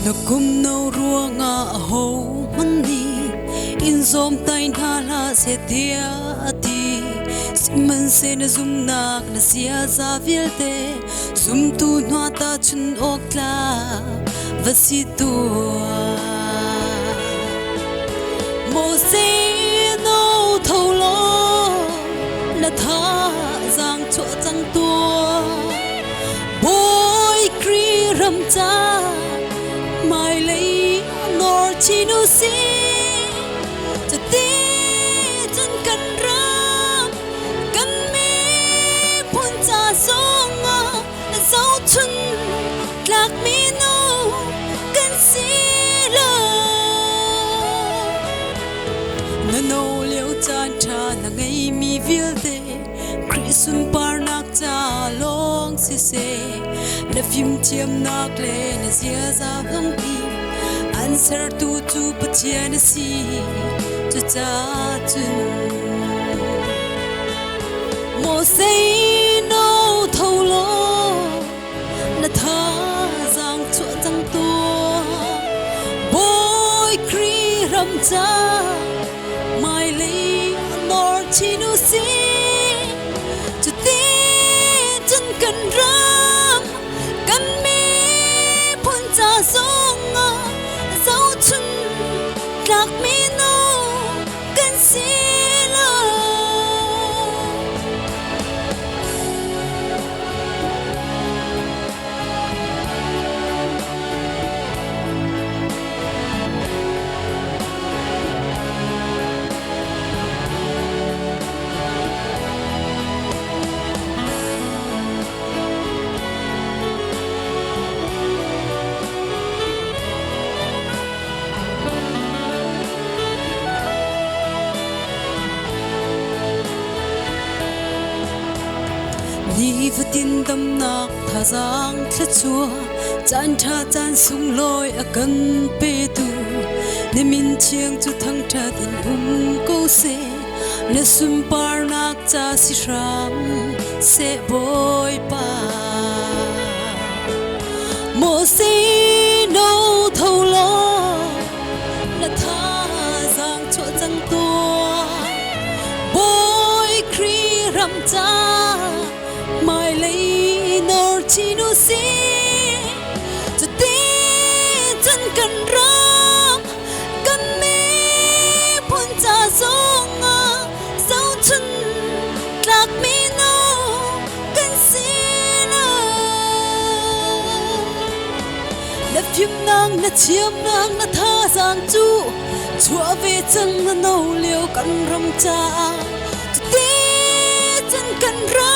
na kum no ruanga ho mani in zom tain hala se tia ati siman se na zum nak na sia za vilte zum tu nwa ta chun okla vasitu mo se no tholo na tha giang cho chang tua boy kri ram cha mai lấy nor chi nu si cho ti chân cần ram cần mi phun cha song dấu chân lạc mi no cần si lo na no liu chan cha na ngai mi vil te Chrisun par nak cha long si se na phim chiam nak le na sia za hang pi answer tu patian si tu cha chun mo say no thâu lo na tha giang chu chang tu boy kri ram cha mai le nor chi nu si chu ti chân cần ram cần mi phun cha song dấu chân lạc mi no cần si lo ni vật tin tâm nạc tha giang thlet chua chan tha chan sung loi a kan pe tu ne min chiang chu thang tha tin ko se ne sum par nak cha si ram se boy pa mo si no thâu lo na tha giang cho chang tua boy kri ram cha mai lấy nor chi nu si cho ti chân cần ram cần mi phun cha song dấu chân lạc mi no cần si lo na phim nang na chiam nang na tha giang chu chua về chân na nâu liu cần ram cha cho ti chân cần ram